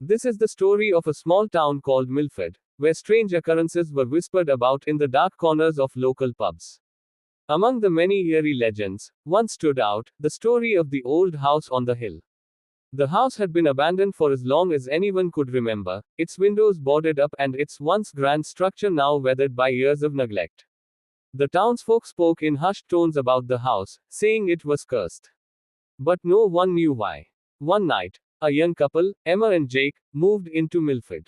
This is the story of a small town called MILLFORD, where strange occurrences were whispered about in the dark corners of local pubs. Among the many eerie legends, one stood out: the story of the old house on the hill. The house had been abandoned for as long as anyone could remember, its windows boarded up and its once grand structure now weathered by years of neglect. The townsfolk spoke in hushed tones about the house, saying it was cursed. But no one knew why. One night, a young couple, Emma and Jake, moved into MILLFORD.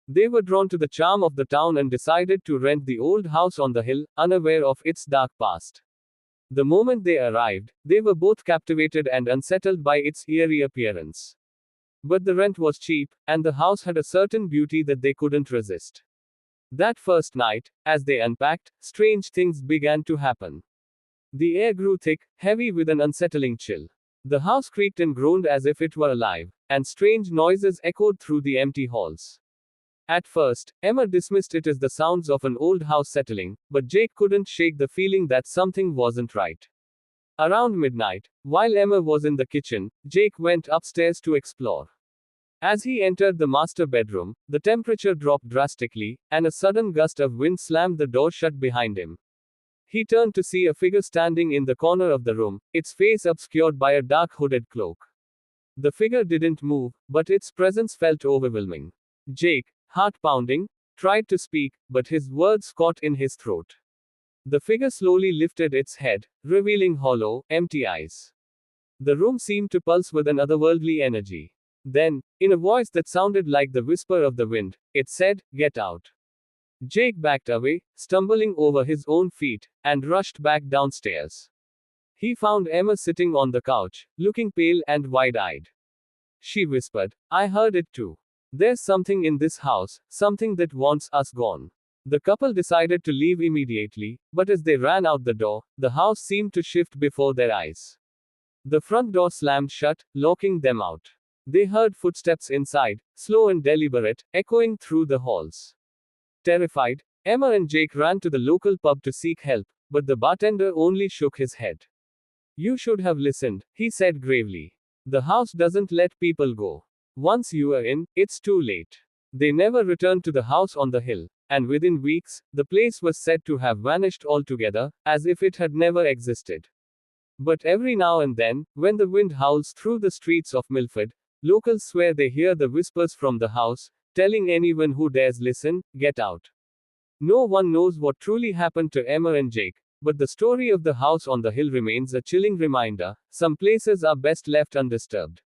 They were drawn to the charm of the town and decided to rent the old house on the hill, unaware of its dark past. The moment they arrived, they were both captivated and unsettled by its eerie appearance. But the rent was cheap, and the house had a certain beauty that they couldn't resist. That first night, as they unpacked, strange things began to happen. The air grew thick, heavy with an unsettling chill. The house creaked and groaned as if it were alive, and strange noises echoed through the empty halls. At first, Emma dismissed it as the sounds of an old house settling, but Jake couldn't shake the feeling that something wasn't right. Around midnight, while Emma was in the kitchen, Jake went upstairs to explore. As he entered the master bedroom, the temperature dropped drastically, and a sudden gust of wind slammed the door shut behind him. He turned to see a figure standing in the corner of the room, its face obscured by a dark hooded cloak. The figure didn't move, but its presence felt overwhelming. Jake, heart pounding, tried to speak, but his words caught in his throat. The figure slowly lifted its head, revealing hollow, empty eyes. The room seemed to pulse with an otherworldly energy. Then, in a voice that sounded like the whisper of the wind, it said, "Get out." Jake backed away, stumbling over his own feet, and rushed back downstairs. He found Emma sitting on the couch, looking pale and wide-eyed. She whispered, "I heard it too. There's something in this house, something that wants us gone." The couple decided to leave immediately, but as they ran out the door, the house seemed to shift before their eyes. The front door slammed shut, locking them out. They heard footsteps inside, slow and deliberate, echoing through the halls. Terrified, Emma and Jake ran to the local pub to seek help, but the bartender only shook his head. "You should have listened," he said gravely. "The house doesn't let people go. Once you are in, it's too late." They never returned to the house on the hill, and within weeks, the place was said to have vanished altogether, as if it had never existed. But every now and then, when the wind howls through the streets of MILLFORD, locals swear they hear the whispers from the house, telling anyone who dares listen, "Get out." No one knows what truly happened to Emma and Jake, but the story of the house on the hill remains a chilling reminder: some places are best left undisturbed.